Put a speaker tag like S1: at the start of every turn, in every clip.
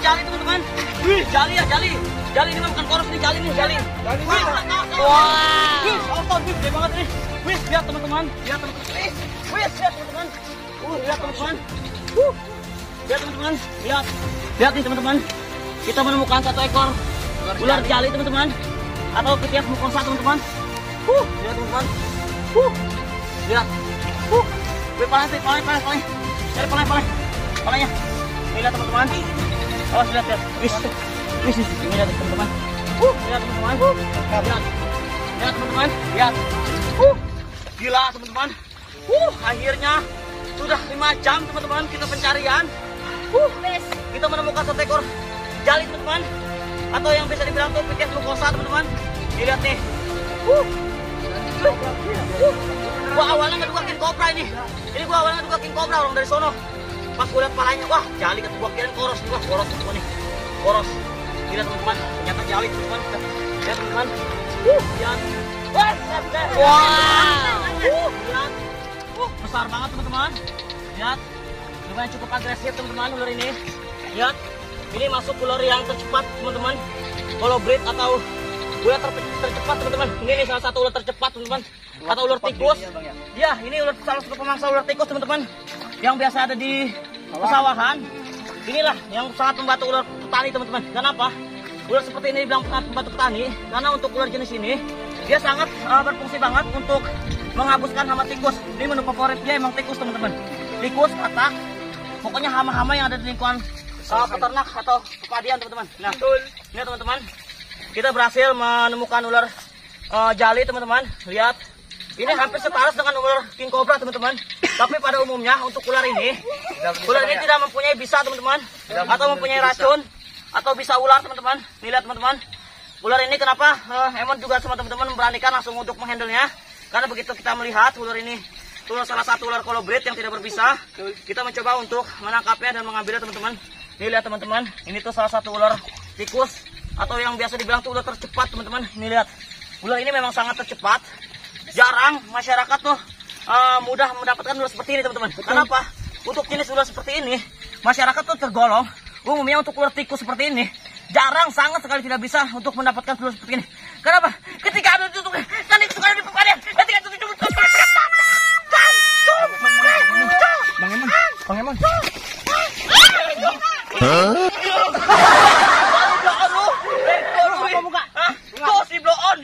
S1: jali teman-teman. Wih, jali ya, jali. Jali ini bukan koros nih, jali nih, jali. Wih,
S2: Wow.
S1: wih, otot, wih, gede banget nih. Wih, lihat teman-teman, lihat teman-teman. Wih, lihat teman-teman. Lihat teman-teman. Lihat teman-teman, lihat. Lihat nih teman-teman. Kita menemukan satu ekor ular jali teman-teman. Atau ketiak mukosa teman-teman. Lihat teman-teman. Lihat. Wih, palanya. Cari palanya. Ini lihat teman-teman. Awas, lihat. Wih, ini lihat teman-teman. Lihat teman-teman. Lihat teman-teman. Lihat. Gila teman-teman. Akhirnya sudah 5 jam teman-teman kita pencarian. Kita menemukan satu ekor jali teman-teman. Atau yang bisa dibilang tuh Pisces mucosa teman-teman. Lihat nih. Gua awalnya ngeduga king cobra ini. Ini gua awalnya ngeduga king cobra orang dari sono. Pas gua lihat palanya, wah jali kata gua, kirain koros juga, koros teman-teman nih. Koros. Lihat teman-teman, ternyata jali teman-teman. Lihat teman-teman. Lihat.
S2: Wow.
S1: Lihat. Besar banget teman-teman. Lihat. Lumayan cukup agresif teman-teman ular ini. Lihat. Ini masuk ular yang tercepat teman-teman. Kalau breed atau ular tercepat teman-teman. Ini salah satu ular tercepat teman-teman. Atau ular tikus. Ya, ini ular salah satu pemangsa ular tikus teman-teman. Yang biasa ada di pesawahan. Inilah yang sangat membantu ular petani teman-teman. Kenapa? Ular seperti ini dibilang membantu petani karena untuk ular jenis ini dia sangat berfungsi banget untuk menghapuskan hama tikus. Ini menu favorit dia emang tikus teman-teman. Tikus, katak, pokoknya hama-hama yang ada di lingkungan peternak atau pepadian teman-teman. Nah, ini teman-teman, kita berhasil menemukan ular jali teman-teman. Lihat, ini hampir setara dengan ular king cobra teman-teman. Tapi pada umumnya untuk ular ini tidak mempunyai bisa teman-teman, atau mempunyai racun, atau bisa ular teman-teman. Nih lihat teman-teman, ular ini kenapa Emon juga sama teman-teman memberanikan langsung untuk menghandle-nya. Karena begitu kita melihat ular ini salah satu ular colobrid yang tidak berbisa, kita mencoba untuk menangkapnya dan mengambilnya teman-teman. Nih lihat teman-teman, ini tuh salah satu ular tikus atau yang biasa dibilang tuh ular tercepat teman-teman. Ini lihat, ular ini memang sangat tercepat. Jarang masyarakat tuh mudah mendapatkan ular seperti ini teman-teman. Kenapa? Untuk jenis ular seperti ini masyarakat tuh tergolong umumnya untuk ular tikus seperti ini jarang, sangat sekali tidak bisa untuk mendapatkan ular seperti ini. Kenapa? Ketika ada tutup dan itu ada di pepadian, ketika itu Bang Emon. Tuh si blow on.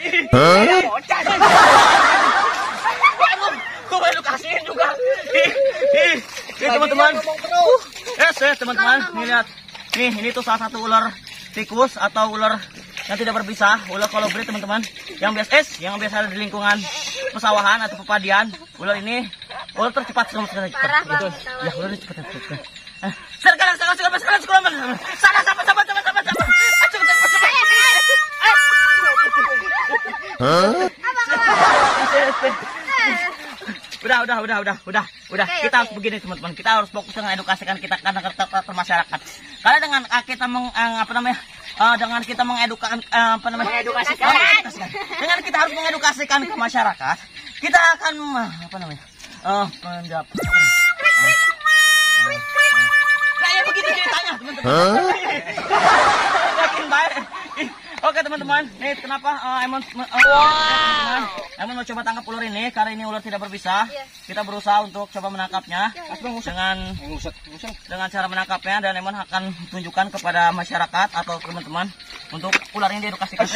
S1: Gue kasihin juga. Ini teman-teman. Teman-teman, nih lihat. Nih, ini tuh salah satu ular tikus atau ular yang tidak berbisa, ular colobrid teman-teman. Yang biasa ada di lingkungan pesawahan atau pepadian. Ular ini ular tercepat sekali. Ya, ular ini cepat. Sekarang. Sana. Udah. Kita harus begini teman-teman. Kita harus fokus dengan edukasikan kita ke masyarakat. Karena dengan kita dengan kita mengedukasikan dengan kita harus mengedukasikan ke masyarakat, kita akan kayak begitu ceritanya teman-teman. Yakin baik. Oke teman-teman, nih kenapa Emon mau coba tangkap ular ini karena ini ular tidak berbisa. Kita berusaha untuk coba menangkapnya dengan cara menangkapnya, dan Emon akan tunjukkan kepada masyarakat atau teman-teman untuk ular ini diedukasikan.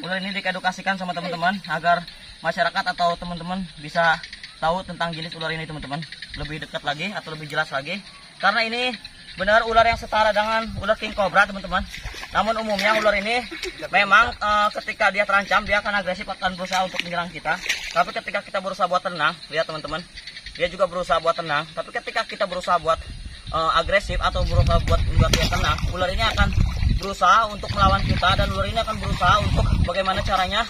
S1: Ular ini diedukasikan sama teman-teman agar masyarakat atau teman-teman bisa tahu tentang jenis ular ini teman-teman, lebih dekat lagi atau lebih jelas lagi. Karena ini benar ular yang setara dengan ular king cobra teman-teman. Namun umumnya ular ini memang ketika dia terancam dia akan agresif, akan berusaha untuk menyerang kita. Tapi ketika kita berusaha buat tenang, lihat teman-teman, dia juga berusaha buat tenang. Tapi ketika kita berusaha buat agresif atau berusaha buat dia tenang, ular ini akan berusaha untuk melawan kita, dan ular ini akan berusaha untuk bagaimana caranya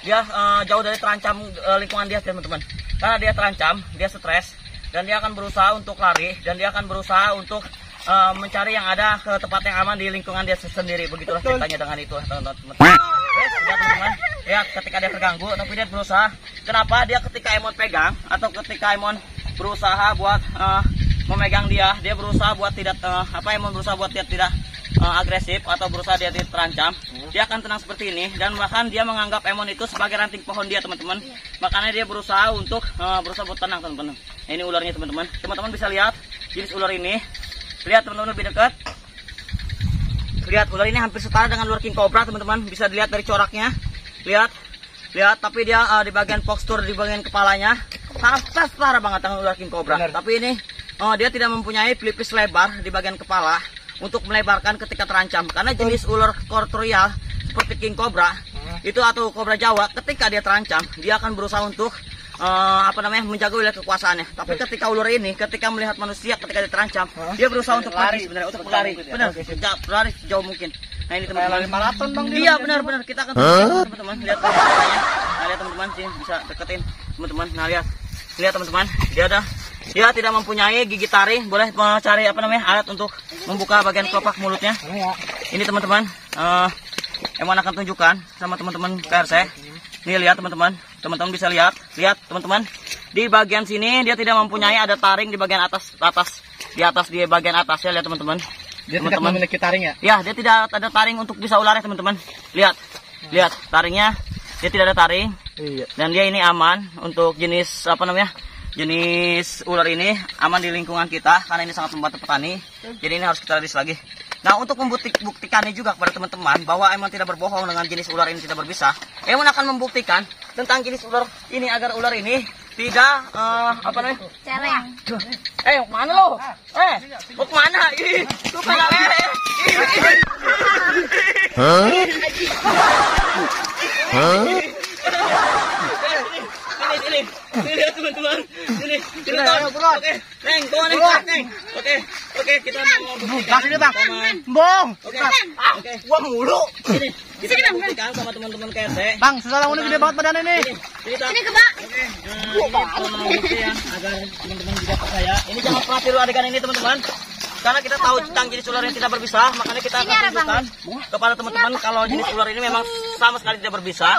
S1: dia jauh dari terancam lingkungan dia teman-teman. Karena dia terancam, dia stres, dan dia akan berusaha untuk lari, dan dia akan berusaha untuk mencari yang ada ke tempat yang aman di lingkungan dia sendiri. Begitulah ceritanya dengan itu teman-teman. Ya teman-teman, ya ketika dia terganggu tapi dia berusaha. Kenapa? Dia ketika Emon pegang atau ketika Emon berusaha buat memegang dia berusaha buat tidak Emon berusaha buat dia tidak agresif atau berusaha dia terancam, dia akan tenang seperti ini, dan bahkan dia menganggap Emon itu sebagai ranting pohon dia, teman-teman. Makanya dia berusaha untuk berusaha buat tenang, teman-teman. Nah, ini ularnya, teman-teman. Teman-teman bisa lihat jenis ular ini. Lihat, teman-teman, lebih dekat. Lihat, ular ini hampir setara dengan ular king cobra, teman-teman. Bisa dilihat dari coraknya. Lihat, tapi dia di bagian postur, di bagian kepalanya sangat setara banget dengan ular king cobra. Benar. Tapi ini dia tidak mempunyai pelipis lebar di bagian kepala untuk melebarkan ketika terancam, karena jenis ular kortorial seperti king cobra itu atau kobra Jawa, ketika dia terancam dia akan berusaha untuk menjaga wilayah kekuasaannya. Tapi ketika ular ini ketika melihat manusia ketika dia terancam, dia berusaha untuk lari, sebenarnya untuk berlari, benar, berlari sejauh mungkin. Nah, ini teman-teman, maraton bang. Iya, benar, kita akan teman-teman lihat kepalanya. Nah, lihat teman-teman, sini bisa deketin teman-teman. Nah, lihat teman-teman, dia tidak mempunyai gigi taring. Boleh mencari alat untuk membuka bagian kelopak mulutnya. Ini teman-teman, Emon akan tunjukkan sama teman-teman KRC. Nih, lihat teman-teman bisa lihat teman-teman, di bagian sini dia tidak mempunyai ada taring di bagian atas di bagian atasnya. Lihat teman-teman, dia tidak memiliki taring ya? Ya, dia tidak ada taring untuk bisa ularnya, teman-teman. Lihat taringnya, dia tidak ada taring. Dan dia ini aman untuk jenis jenis ular ini, aman di lingkungan kita karena ini sangat membantu petani. Jadi ini harus kita rilis lagi. Nah, untuk membuktikannya juga kepada teman-teman bahwa Emon tidak berbohong dengan jenis ular ini tidak berbisa, Emon akan membuktikan tentang jenis ular ini agar ular ini tidak
S2: celeng.
S1: Mana lo? Mau kemana? Lu kalah lele. Ini lihat teman-teman. Ini Neng, bawa Neng. Oke, kita mau buktikan. Kasih Bang. Bong. Oke. Gua mulu. Kita buktikan sama teman-teman KRC. Bang, susah bangun gede banget badan ini.
S2: Ini kebak.
S1: Oke. Ini bukti ya agar teman-teman juga percaya. Ini jangan pernah tiru adegan ini, teman-teman. Karena kita tahu tentang jenis ular yang tidak berbisa, makanya kita akan tunjukkan kepada teman-teman kalau jenis ular ini memang sama sekali tidak berbisa.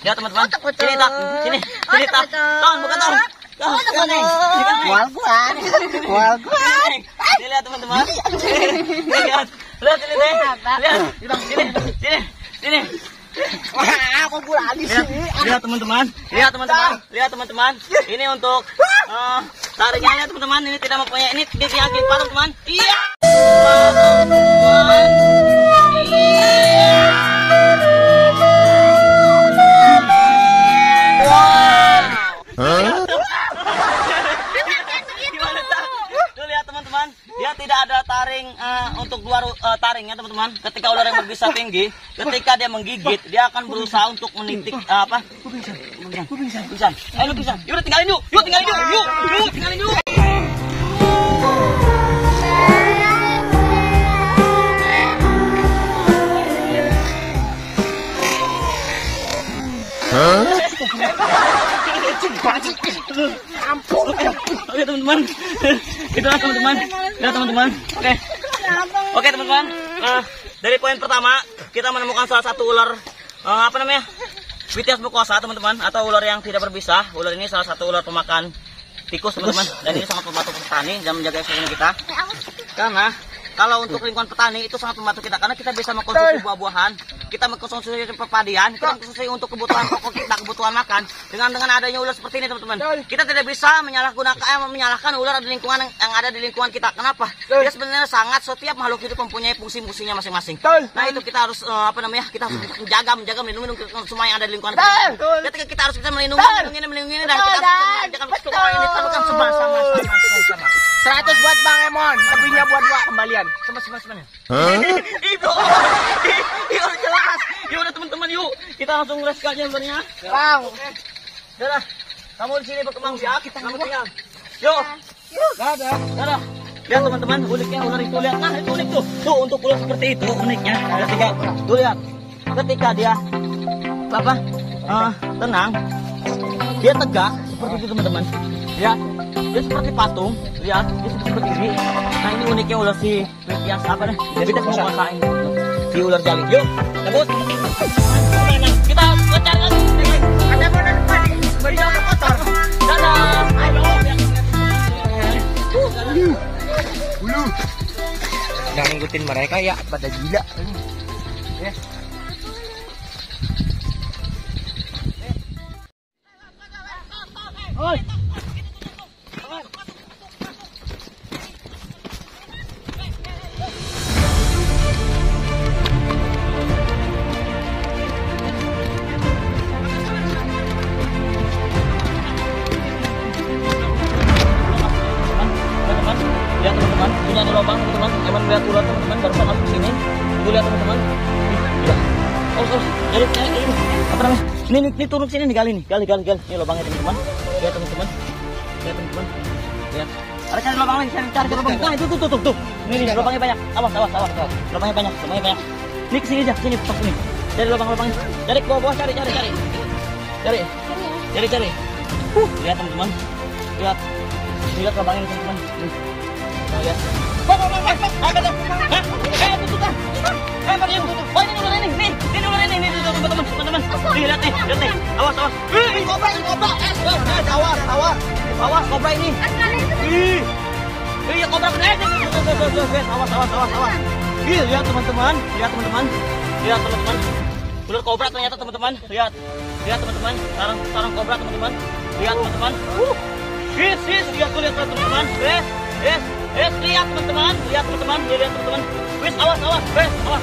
S1: Lihat teman-teman. Sini tak. Bukan tahun. Kual. Lihat teman-teman. Lihat sini. Wah, aku pulang di sini. Lihat teman-teman. Ini untuk taringnya, teman-teman. Ini tidak mempunyai, ini dia yakin Pak, teman-teman. Iya. Dia tidak ada taring untuk dua taringnya, teman-teman. Ketika ular yang berbisa tinggi, ketika dia menggigit, dia akan berusaha untuk menitik Pingsan. Lu pingsan. Yuk tinggalin yuk. Oke teman-teman, itulah teman-teman. Lihat teman-teman. Oke teman-teman. Dari poin pertama kita menemukan salah satu ular Witias mukosa, teman-teman, atau ular yang tidak berbisa. Ular ini salah satu ular pemakan tikus, teman-teman, dan ini sangat membantu petani dan menjaga ekonomi kita. Karena kalau untuk lingkungan petani itu sangat membantu kita, karena kita bisa mengkonsumsi buah-buahan, kita mengkonsumsi perpadian, kita mengkonsumsi untuk kebutuhan pokok kita, kebutuhan makan. Dengan adanya ular seperti ini, teman-teman, kita tidak bisa menyalahkan ular di lingkungan yang ada di lingkungan kita. Kenapa? Dia sebenarnya setiap makhluk hidup mempunyai fungsi-fungsinya masing-masing. Nah, itu kita harus kita harus menjaga, melindungi semua yang ada di lingkungan kita. Ketika kita harus melindungi dan kita harus menjaga ini bukan sama.
S2: 100 buat Bang Emon, lebihnya buat 2 kembalian.
S1: Sama. Itu jelas. Ya udah teman-teman, yuk kita langsung les aja sebenarnya.
S2: Bang.
S1: Udah. Kamu di sini berkembang biak, kamu tinggal. Yuk. Dadah. Lihat teman-teman, uniknya ular itu, lihat. Nah, itu unik tuh. Tuh untuk ular seperti itu uniknya. Tuh lihat. Ketika dia tenang, dia tegak seperti itu, teman-teman. Lihat. Dia seperti patung, lihat, dia seperti ini. Nah, ini uniknya ular si Witias kita menguasai si ular jali. Yuk, cabut. Kita kejar lagi. Ada mana depan? Baju kotor. Dadah. Ayo.
S2: udah ngikutin mereka ya pada gila. Ya.
S1: Oi. Lihat teman-teman, ini ada lubang teman-teman. Emang lihat ular teman-teman barusan masuk sini. Itu lihat teman-teman. Ya. Oh, jadi ini apa namanya? Ini turun sini nih gali nih. Gali. Ini lubangnya teman-teman. Lihat teman-teman. Lihat teman-teman. Lihat. Ada cari lubang lagi, cari lubang. Nah, itu tuh. Ini lubangnya banyak. Awas. Lubangnya banyak. Ini kesini aja, sini pas ini. Cari lubang-lubangnya. Cari ke bawah, cari. Cari. Lihat teman-teman. Lihat lubangnya teman-teman. Nah, lihat. Ini lihat nih. Awas. Awas kobra ini. Iya kobra gede. Awas. Lihat teman-teman. Ular kobra ternyata teman-teman. Lihat teman-teman. Sarang kobra teman-teman. Lihat teman-teman. Lihat teman-teman. Lihat teman-teman. Wis, awas. Ini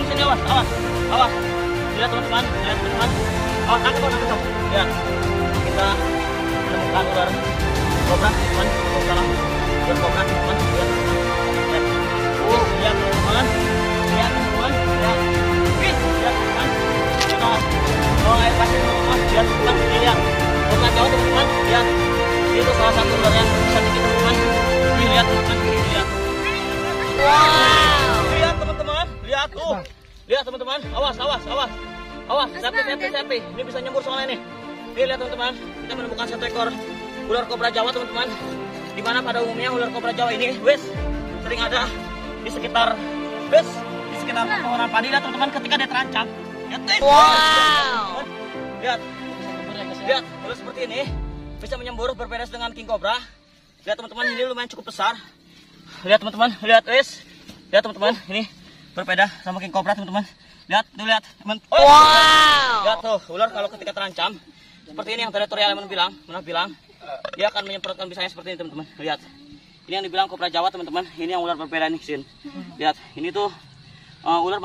S1: sini awas. Lihat teman-teman. Awas, angkat. Lihat. Kita menemukan ular kobra teman-teman. Ular kobra teman-teman. Lihat. Lihat teman-teman. Lihat. Wis, lihat teman-teman. Kita air pasir teman-teman. Lihat teman-teman. Lihat. Kota jauh teman-teman. Lihat. Itu salah satu ular yang bisa bikin teman-teman. Lihat teman-teman. Wow. Lihat teman-teman. Lihat tuh. Lihat teman-teman. Awas. Sapi. Ini bisa nyembur soalnya nih. Nih lihat teman-teman. Kita menemukan satu ekor ular kobra Jawa teman-teman. Dimana pada umumnya ular kobra Jawa ini sering ada di sekitar pepohonan padi lah teman-teman ketika dia terancam. Wow. Lihat ular seperti ini bisa menyembur berbeda dengan king cobra. Lihat teman-teman, ini lumayan cukup besar. Lihat teman-teman, lihat teman-teman, ini berbeda sama king cobra teman-teman. Lihat teman. Wow. Lihat tuh, ular kalau ketika terancam seperti ini yang teritorial Eman bilang, dia akan menyemprotkan bisanya seperti ini teman-teman. Lihat. Ini yang dibilang kobra Jawa teman-teman. Ini yang ular berbeda nih, Sin. Lihat, ini tuh ular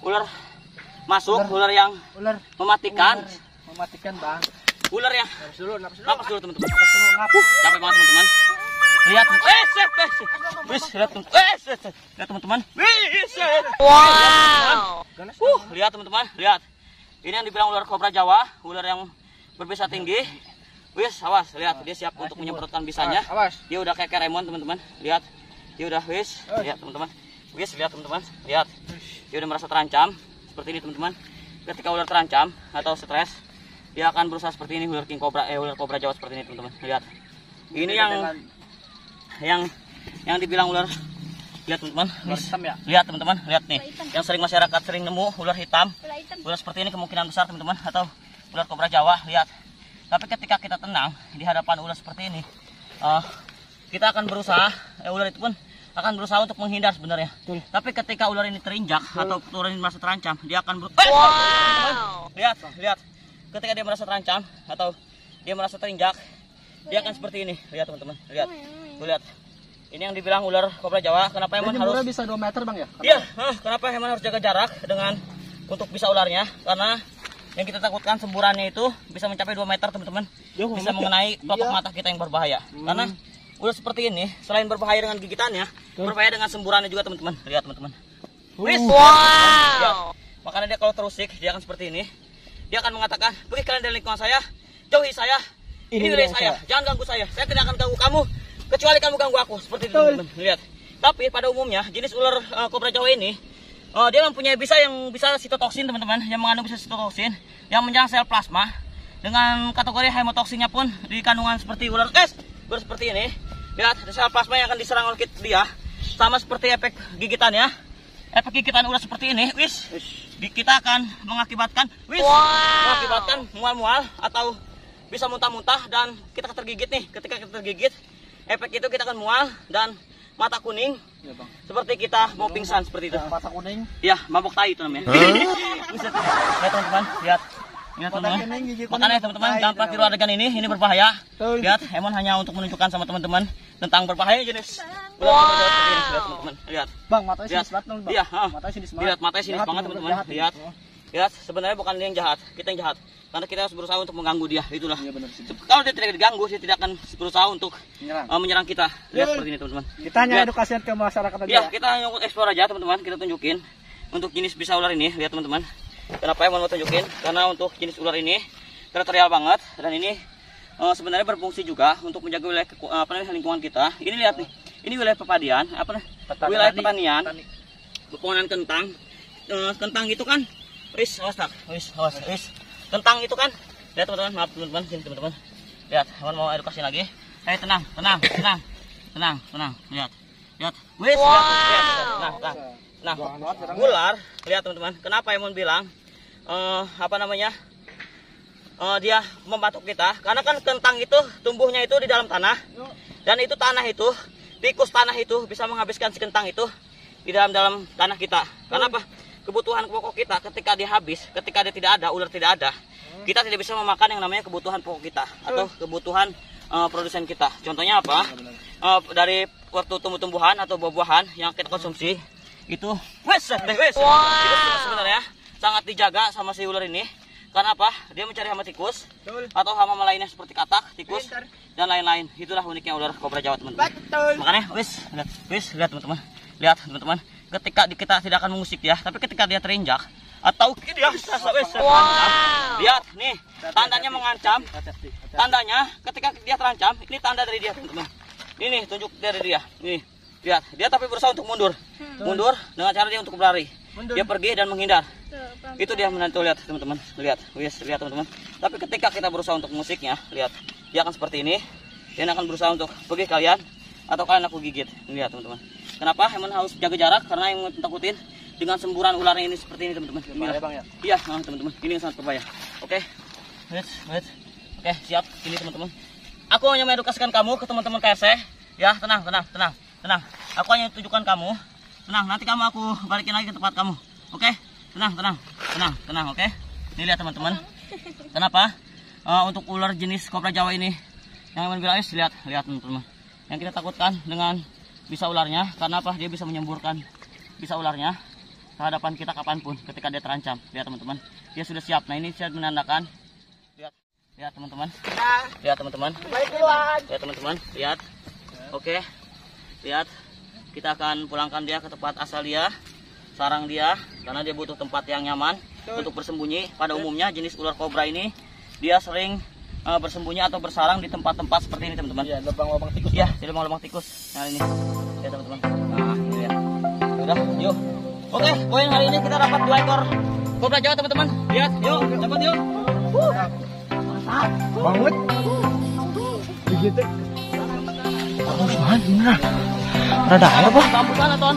S1: ular masuk, ular yang mematikan.
S2: Bang.
S1: Ular ya. Napas dulu teman-teman. Capek banget teman-teman. Lihat. Lihat teman-teman. Wow. Lihat teman-teman. Lihat. Ini yang dibilang ular kobra Jawa, ular yang berbisa tinggi. Awas. Lihat, dia siap untuk menyemprotkan bisanya. Dia udah kayak Remon teman-teman. Lihat. Dia udah lihat teman-teman. Lihat teman-teman. Lihat. Dia udah merasa terancam seperti ini teman-teman. Ketika ular terancam atau stres, dia akan berusaha seperti ini, ular kobra Jawa seperti ini teman-teman. Lihat. Ini yang dibilang ular. Lihat teman-teman. Lihat teman-teman, lihat nih. Yang sering masyarakat nemu ular hitam. Ular seperti ini kemungkinan besar teman-teman atau ular kobra Jawa. Lihat. Tapi ketika kita tenang di hadapan ular seperti ini, kita akan berusaha, ular itu pun akan berusaha untuk menghindar sebenarnya. Tapi ketika ular ini terinjak atau ular ini merasa terancam, dia akan Lihat. Ketika dia merasa terancam atau dia merasa terinjak, dia akan seperti ini. Lihat teman-teman, lihat. Lihat. Ini yang dibilang ular kobra Jawa. Kenapa Eman harus
S2: bisa 2 meter Bang ya?
S1: Iya, kenapa Eman harus jaga jarak untuk bisa ularnya? Karena yang kita takutkan semburannya itu bisa mencapai 2 meter teman-teman. Bisa mengenai kelopak mata kita yang berbahaya. Karena ular seperti ini selain berbahaya dengan gigitannya, berbahaya dengan semburannya juga teman-teman. Lihat teman-teman. Wow. Makanya dia kalau terusik, dia akan seperti ini. Dia akan mengatakan, pergi kalian dari lingkungan saya, jauhi saya, ini wilayah saya, jangan ganggu saya tidak akan ganggu kamu, kecuali kamu ganggu aku. Seperti itu teman-teman. Lihat. Tapi pada umumnya jenis ular kobra Jawa ini, dia mempunyai yang bisa sitotoksin teman-teman, yang mengandung bisa sitotoksin, yang menyerang sel plasma. Dengan kategori hemotoksinnya pun di kandungan seperti ular seperti ini. Lihat, sel plasma yang akan diserang oleh dia, sama seperti efek gigitannya. Efek gigitan ular seperti ini, kita akan mengakibatkan mual-mual atau bisa muntah-muntah dan kita tergigit nih. Ketika kita tergigit, efek itu kita akan mual dan mata kuning.
S2: Iya, Bang.
S1: Seperti kita mau pingsan seperti itu.
S2: Mata kuning.
S1: Ya, mabok tai itu namanya. Buset. Lihat teman-teman, lihat. Lihat teman-teman. Makanya teman-teman, dampak tiru adegan ini berbahaya. Lihat, Emon hanya untuk menunjukkan sama teman-teman tentang berbahaya jenis. Lihat teman-teman, lihat.
S2: Bang, matanya sinis banget dong, Bang.
S1: Iya,
S2: Matanya sinis banget.
S1: lihat matanya sinis banget teman-teman. Lihat. Lihat, sebenarnya bukan dia yang jahat, kita yang jahat. Karena kita harus berusaha untuk mengganggu dia, itulah.
S2: Iya benar sih.
S1: Kalau dia tidak diganggu, dia tidak akan berusaha untuk
S2: Menyerang.
S1: menyerang kita. Lihat seperti ini teman-teman.
S2: Kita hanya
S1: Lihat.
S2: edukasi ke masyarakat aja.
S1: Ya, kita hanya eksplor aja teman-teman. Kita tunjukin untuk jenis bisa ular ini. Lihat teman-teman. Kenapa yang mau tunjukin? Karena untuk jenis ular ini teritorial banget dan ini sebenarnya berfungsi juga untuk menjaga wilayah lingkungan kita. Ini lihat nih. Ini wilayah perpadian, wilayah pertanian. Pepohonan kentang. Kentang itu kan wis. Kentang itu kan. Lihat teman-teman, maaf teman-teman, sini teman-teman. Lihat, Emon mau edukasi lagi. Tenang. Lihat. Wis, lihat. Nah, ular, lihat teman-teman. Kenapa Emon bilang dia membatuk kita? Karena kan kentang itu tumbuhnya itu di dalam tanah. Dan itu tanah itu, tikus tanah itu bisa menghabiskan si kentang itu di dalam tanah kita. Karena apa? Kebutuhan pokok kita ketika dia habis, ketika dia tidak ada, ular tidak ada, kita tidak bisa memakan yang namanya kebutuhan pokok kita atau kebutuhan produsen kita. Contohnya apa? Dari waktu tumbuh-tumbuhan atau buah-buahan yang kita konsumsi itu itu sebenarnya sangat dijaga sama si ular ini. Karena apa? Dia mencari hama tikus atau hama lainnya seperti katak, tikus dan lain-lain. Itulah uniknya ular kobra Jawa, teman-teman. Makanya lihat teman-teman. Lihat teman-teman, ketika kita tidak akan mengusik dia, tapi ketika dia terinjak atau dia lihat nih, tandanya mengancam. Tandanya ketika dia terancam, ini tanda dari dia, teman-teman. Ini tunjuk dari dia. Nih, lihat, dia tapi berusaha untuk mundur dengan cara dia untuk berlari. Dia pergi dan menghindar. Itu dia menantu, lihat teman-teman. Lihat teman-teman. Tapi ketika kita berusaha untuk musiknya, lihat, dia akan seperti ini. Dia akan berusaha untuk pergi kalian atau kalian aku gigit. Lihat teman-teman. Kenapa Emon harus jaga jarak? Karena yang takutin dengan semburan ularnya ini seperti ini teman-teman. Iya teman-teman, ini yang sangat berbahaya. Oke, wait. Oke, siap. Ini teman-teman. Aku hanya mengedukasikan kamu ke teman-teman KRC. Ya, tenang. Aku hanya tunjukkan kamu. Tenang, nanti kamu aku balikin lagi ke tempat kamu. Oke, tenang. Oke. Ini lihat teman-teman. Kenapa? Untuk ular jenis kobra Jawa ini yang Emon bilang, lihat teman-teman. Yang kita takutkan dengan bisa ularnya, karena apa? Dia bisa menyemburkan bisa ularnya ke hadapan kita kapanpun ketika dia terancam. Lihat teman-teman, dia sudah siap. Nah, ini siap menandakan. Lihat teman-teman. Lihat teman-teman. Lihat. Oke. Lihat. Kita akan pulangkan dia ke tempat asal dia, sarang dia, karena dia butuh tempat yang nyaman untuk bersembunyi. Pada umumnya jenis ular kobra ini dia sering bersembunyi atau bersarang di tempat-tempat seperti ini teman-teman.
S2: Iya, lubang-lubang tikus.
S1: Iya, di lubang-lubang tikus. Nah ini, ya teman-teman. Nah ini ya. Udah, yuk. Oke, poin hari ini kita dapat 2 ekor kobra Jawa teman-teman. Lihat, yuk, dapat yuk. Mantap.
S2: Banget. Begitu.
S1: Bagus banget, beneran. Rada air apa? Bagus banget, Ton.